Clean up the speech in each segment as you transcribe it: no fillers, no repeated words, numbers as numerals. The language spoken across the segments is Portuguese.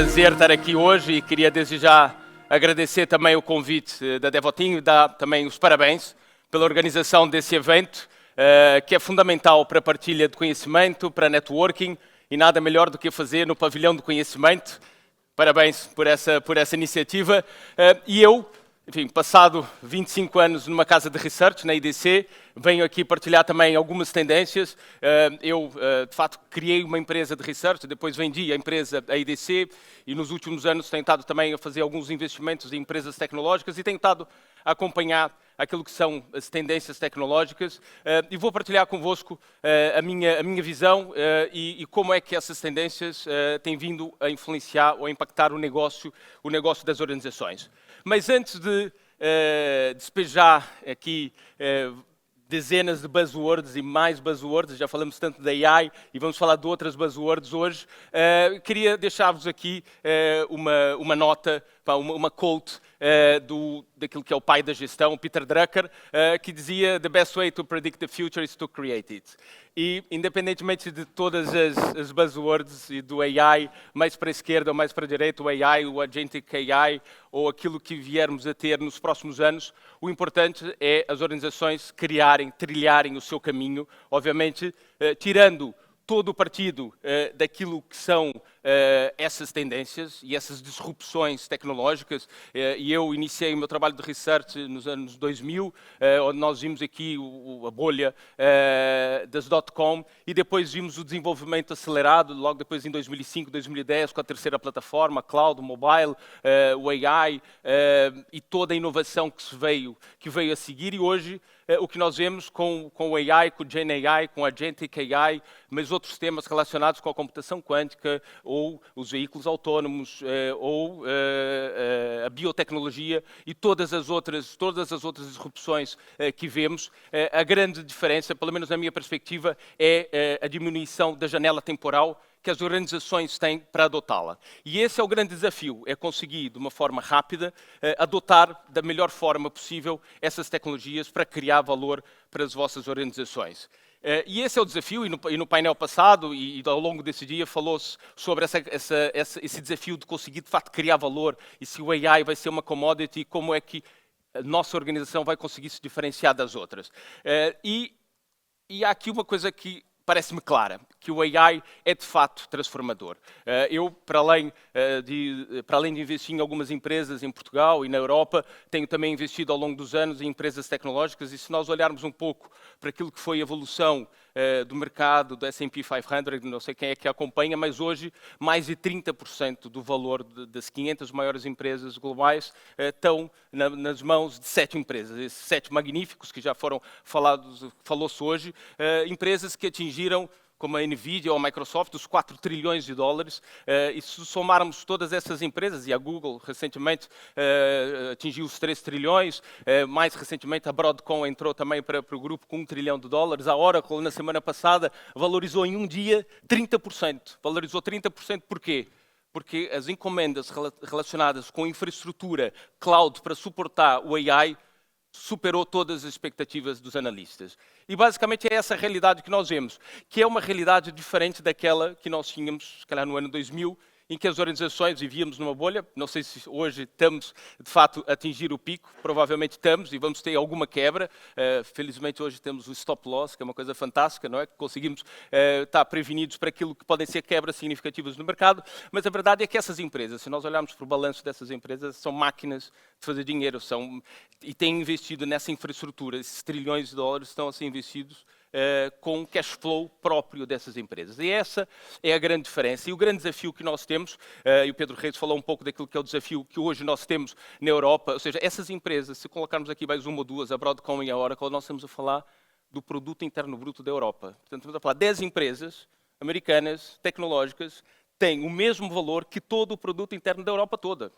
prazer estar aqui hoje e queria desde já agradecer também o convite da Devoteam e dar também os parabéns pela organização desse evento, que é fundamental para a partilha de conhecimento, para networking, e nada melhor do que fazer no pavilhão do conhecimento. Parabéns por essa iniciativa. E eu, enfim, passado 25 anos numa casa de research, na IDC, venho aqui partilhar também algumas tendências. Eu, de facto, criei uma empresa de research, depois vendi a empresa, a IDC, e nos últimos anos tenho estado também a fazer alguns investimentos em empresas tecnológicas e tenho estado a acompanhar aquilo que são as tendências tecnológicas e vou partilhar convosco a minha visão e como é que essas tendências têm vindo a influenciar ou a impactar o negócio das organizações. Mas antes de despejar aqui dezenas de buzzwords e mais buzzwords, já falamos tanto da AI e vamos falar de outras buzzwords hoje, queria deixar-vos aqui uma nota, uma quote daquilo que é o pai da gestão, Peter Drucker, que dizia "The best way to predict the future is to create it". E, independentemente de todas as buzzwords e do AI, mais para a esquerda ou mais para a direita, o AI, o Agentic AI, ou aquilo que viermos a ter nos próximos anos, o importante é as organizações trilharem o seu caminho, obviamente, tirando todo o partido daquilo que são essas tendências e essas disrupções tecnológicas. E eu iniciei o meu trabalho de research nos anos 2000, onde nós vimos aqui a bolha das .com e depois vimos o desenvolvimento acelerado, logo depois em 2005, 2010, com a terceira plataforma, cloud, mobile, o AI e toda a inovação que veio a seguir. E hoje o que nós vemos com o AI, com o Gen AI, com a Agentic AI, mas outros temas relacionados com a computação quântica, ou os veículos autónomos, ou a biotecnologia e todas as outras disrupções que vemos, a grande diferença, pelo menos na minha perspectiva, é a diminuição da janela temporal que as organizações têm para adotá-la. E esse é o grande desafio, é conseguir, de uma forma rápida, adotar da melhor forma possível essas tecnologias para criar valor para as vossas organizações. E esse é o desafio, e no painel passado, e ao longo desse dia, falou-se sobre esse desafio de conseguir, de facto, criar valor, e se o AI vai ser uma commodity, e como é que a nossa organização vai conseguir se diferenciar das outras. E há aqui uma coisa que parece-me clara, que o AI é de facto transformador. Eu, para além de investir em algumas empresas em Portugal e na Europa, tenho também investido ao longo dos anos em empresas tecnológicas, e se nós olharmos um pouco para aquilo que foi a evolução do mercado, do S&P 500, não sei quem é que acompanha, mas hoje mais de 30% do valor das 500 maiores empresas globais estão nas mãos de 7 empresas. Esses 7 magníficos que já foram falou-se hoje, empresas que atingiram, como a Nvidia ou a Microsoft, os 4 trilhões de dólares. E se somarmos todas essas empresas, e a Google recentemente atingiu os 3 trilhões, mais recentemente a Broadcom entrou também para o grupo com 1 trilhão de dólares, a Oracle na semana passada valorizou em um dia 30%. Valorizou 30% porquê? Porque as encomendas relacionadas com infraestrutura cloud para suportar o AI superou todas as expectativas dos analistas. E basicamente é essa a realidade que nós vemos, que é uma realidade diferente daquela que nós tínhamos, se calhar no ano 2000, em que as organizações vivíamos numa bolha. Não sei se hoje estamos, de fato, a atingir o pico, provavelmente estamos e vamos ter alguma quebra. Felizmente hoje temos o stop loss, que é uma coisa fantástica, não é? Que conseguimos estar prevenidos para aquilo que podem ser quebras significativas no mercado, mas a verdade é que essas empresas, se nós olharmos para o balanço dessas empresas, são máquinas de fazer dinheiro, e têm investido nessa infraestrutura. Esses trilhões de dólares estão a ser investidos com cash flow próprio dessas empresas. E essa é a grande diferença. E o grande desafio que nós temos, e o Pedro Reis falou um pouco daquilo que é o desafio que hoje nós temos na Europa, ou seja, essas empresas, se colocarmos aqui mais uma ou duas, a Broadcom e a Oracle, nós estamos a falar do produto interno bruto da Europa. Portanto, estamos a falar de 10 empresas americanas, tecnológicas, têm o mesmo valor que todo o produto interno da Europa toda.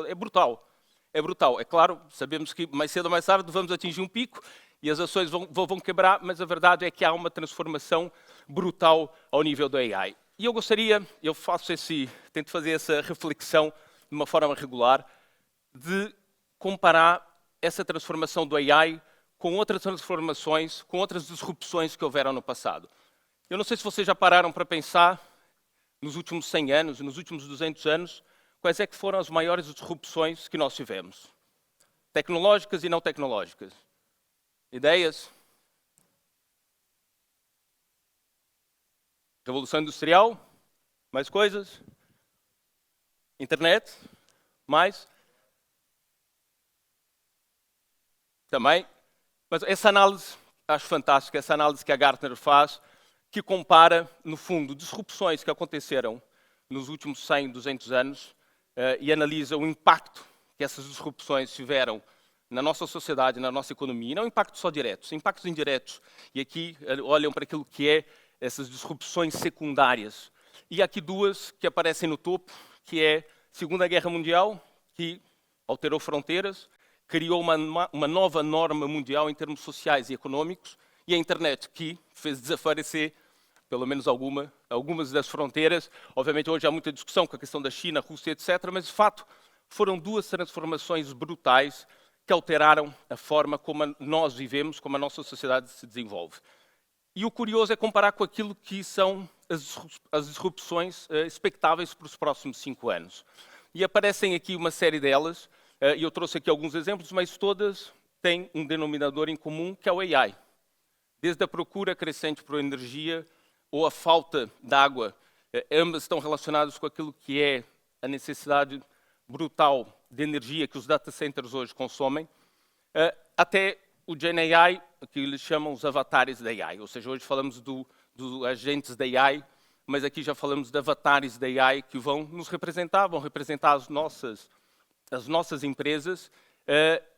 É brutal. É brutal. É claro, sabemos que mais cedo ou mais tarde vamos atingir um pico e as ações vão quebrar, mas a verdade é que há uma transformação brutal ao nível do AI. E eu tento fazer essa reflexão de uma forma regular, de comparar essa transformação do AI com outras transformações, com outras disrupções que houveram no passado. Eu não sei se vocês já pararam para pensar nos últimos 100 anos, nos últimos 200 anos, quais é que foram as maiores disrupções que nós tivemos? Tecnológicas e não tecnológicas. Ideias? Revolução Industrial? Mais coisas? Internet? Mais? Também. Mas essa análise, acho fantástica, essa análise que a Gartner faz, que compara, no fundo, disrupções que aconteceram nos últimos 100, 200 anos e analisa o impacto que essas disrupções tiveram na nossa sociedade, na nossa economia, e não impactos só diretos, impactos indiretos. E aqui olham para aquilo que é essas disrupções secundárias. E aqui duas que aparecem no topo, que é a Segunda Guerra Mundial, que alterou fronteiras, criou uma nova norma mundial em termos sociais e econômicos, e a internet, que fez desaparecer, pelo menos algumas das fronteiras. Obviamente hoje há muita discussão com a questão da China, Rússia, etc., mas de fato foram duas transformações brutais que alteraram a forma como nós vivemos, como a nossa sociedade se desenvolve. E o curioso é comparar com aquilo que são as disrupções expectáveis para os próximos 5 anos. E aparecem aqui uma série delas, e eu trouxe aqui alguns exemplos, mas todas têm um denominador em comum, que é o AI. Desde a procura crescente por energia ou a falta de água, ambas estão relacionadas com aquilo que é a necessidade brutal de energia que os data centers hoje consomem, até o Gen AI, que eles chamam os avatares da AI. Ou seja, hoje falamos dos agentes da AI, mas aqui já falamos de avatares da AI que vão nos representar, vão representar as nossas empresas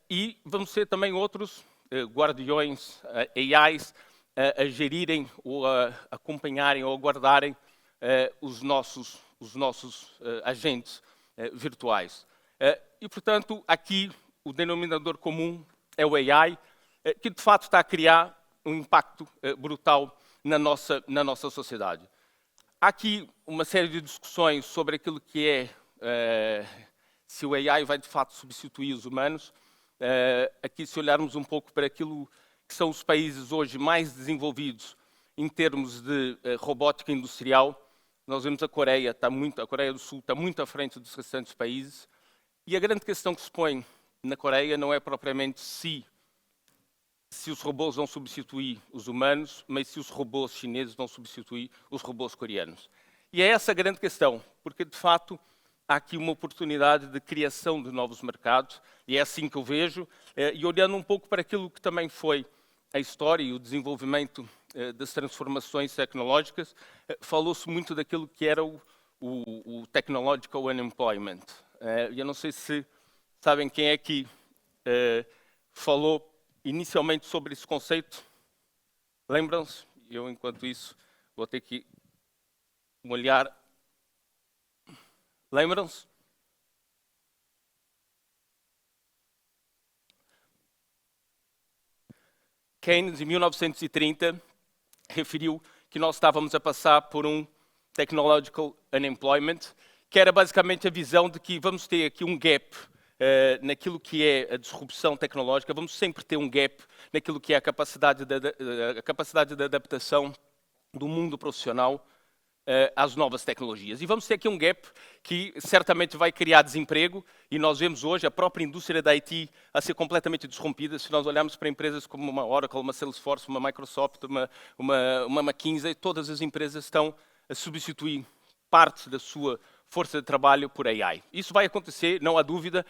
e vamos ser também outros guardiões AIs a gerirem ou a acompanharem ou a guardarem os nossos agentes virtuais. E, portanto, aqui o denominador comum é o AI, que de fato está a criar um impacto brutal na nossa sociedade. Há aqui uma série de discussões sobre aquilo que é se o AI vai de fato substituir os humanos. Aqui, se olharmos um pouco para aquilo que são os países hoje mais desenvolvidos em termos de robótica industrial, nós vemos a Coreia do Sul está muito à frente dos restantes países. E a grande questão que se põe na Coreia não é propriamente se os robôs vão substituir os humanos, mas se os robôs chineses vão substituir os robôs coreanos. E é essa a grande questão, porque de fato há aqui uma oportunidade de criação de novos mercados, e é assim que eu vejo, e olhando um pouco para aquilo que também foi a história e o desenvolvimento das transformações tecnológicas, falou-se muito daquilo que era o technological unemployment. Eu não sei se sabem quem é que falou inicialmente sobre esse conceito. Lembram-se? Eu, enquanto isso, vou ter que olhar. Lembram-se? Keynes, em 1930, referiu que nós estávamos a passar por um technological unemployment, que era basicamente a visão de que vamos ter aqui um gap naquilo que é a disrupção tecnológica, vamos sempre ter um gap naquilo que é a capacidade de adaptação do mundo profissional às novas tecnologias. E vamos ter aqui um gap que certamente vai criar desemprego, e nós vemos hoje a própria indústria da IT a ser completamente disrompida. Se nós olharmos para empresas como uma Oracle, uma Salesforce, uma Microsoft, uma McKinsey, todas as empresas estão a substituir parte da sua força de trabalho por AI. Isso vai acontecer, não há dúvida.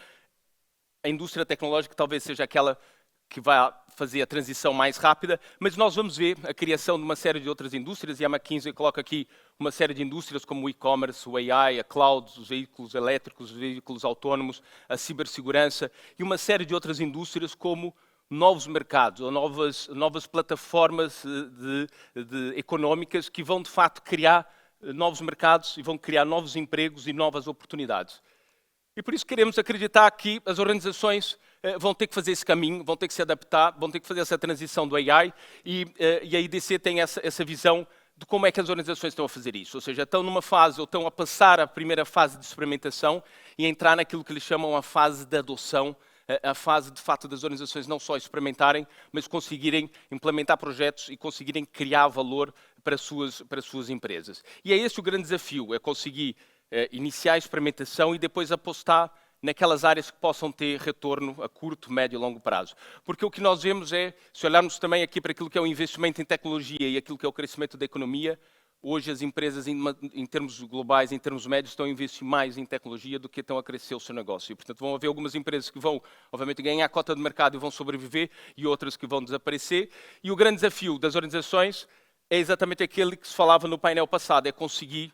A indústria tecnológica talvez seja aquela que vai fazer a transição mais rápida, mas nós vamos ver a criação de uma série de outras indústrias, e a McKinsey coloca aqui uma série de indústrias como o e-commerce, o AI, a cloud, os veículos elétricos, os veículos autónomos, a cibersegurança, e uma série de outras indústrias como novos mercados, ou novas plataformas económicas que vão, de fato, criar novos mercados e vão criar novos empregos e novas oportunidades. E por isso queremos acreditar que as organizações vão ter que fazer esse caminho, vão ter que se adaptar, vão ter que fazer essa transição do AI, e a IDC tem essa visão de como é que as organizações estão a fazer isso. Ou seja, estão numa fase, ou estão a passar a primeira fase de experimentação e entrar naquilo que eles chamam a fase de adoção, a fase, de fato, das organizações não só experimentarem, mas conseguirem implementar projetos e conseguirem criar valor para as suas empresas. E é esse o grande desafio, é conseguir iniciar a experimentação e depois apostar naquelas áreas que possam ter retorno a curto, médio e longo prazo. Porque o que nós vemos é, se olharmos também aqui para aquilo que é o investimento em tecnologia e aquilo que é o crescimento da economia, hoje as empresas, em termos globais, em termos médios, estão a investir mais em tecnologia do que estão a crescer o seu negócio. E, portanto, vão haver algumas empresas que vão, obviamente, ganhar a cota de mercado e vão sobreviver, e outras que vão desaparecer. E o grande desafio das organizações é exatamente aquele que se falava no painel passado, é conseguir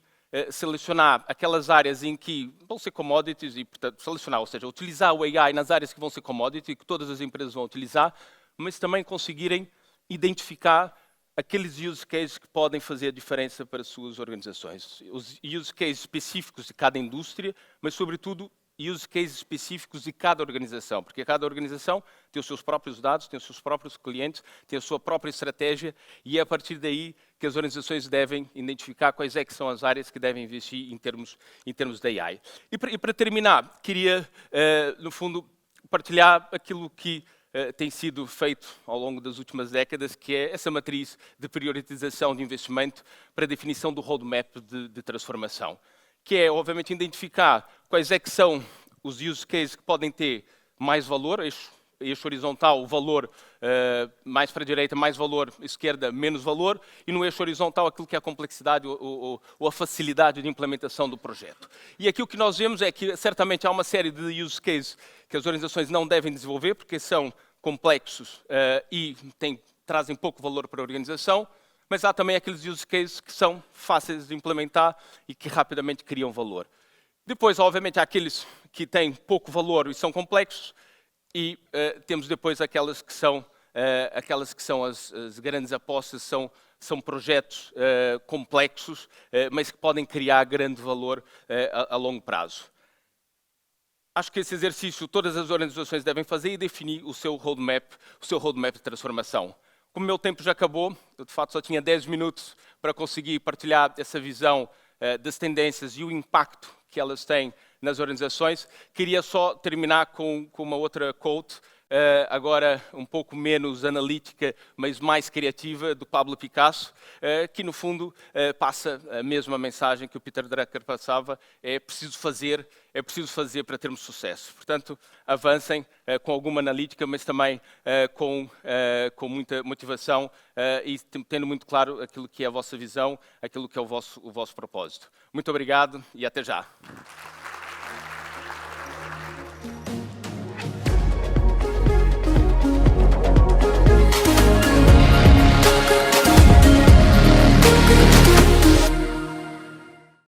selecionar aquelas áreas em que vão ser commodities, e, portanto, selecionar, ou seja, utilizar o AI nas áreas que vão ser commodities e que todas as empresas vão utilizar, mas também conseguirem identificar aqueles use cases que podem fazer a diferença para as suas organizações. Os use cases específicos de cada indústria, mas, sobretudo, use cases específicos de cada organização, porque cada organização tem os seus próprios dados, tem os seus próprios clientes, tem a sua própria estratégia, e é a partir daí que as organizações devem identificar quais é que são as áreas que devem investir em termos de AI. E para terminar, queria, no fundo, partilhar aquilo que tem sido feito ao longo das últimas décadas, que é essa matriz de priorização de investimento para a definição do roadmap de transformação, que é, obviamente, identificar quais é que são os use cases que podem ter mais valor, eixo horizontal, o valor mais para a direita, mais valor, esquerda, menos valor, e no eixo horizontal aquilo que é a complexidade ou a facilidade de implementação do projeto. E aqui o que nós vemos é que, certamente, há uma série de use cases que as organizações não devem desenvolver, porque são complexos e trazem pouco valor para a organização, mas há também aqueles use cases que são fáceis de implementar e que rapidamente criam valor. Depois, obviamente, há aqueles que têm pouco valor e são complexos, e temos depois aquelas que são as grandes apostas, são projetos complexos, mas que podem criar grande valor a longo prazo. Acho que esse exercício todas as organizações devem fazer e definir o seu roadmap de transformação. Como o meu tempo já acabou, eu de fato só tinha 10 minutos para conseguir partilhar essa visão das tendências e o impacto que elas têm nas organizações. Queria só terminar com uma outra quote, agora um pouco menos analítica, mas mais criativa, do Pablo Picasso, que no fundo passa a mesma mensagem que o Peter Drucker passava: é preciso fazer para termos sucesso. Portanto, avancem com alguma analítica, mas também com muita motivação e tendo muito claro aquilo que é a vossa visão, aquilo que é o vosso propósito. Muito obrigado e até já.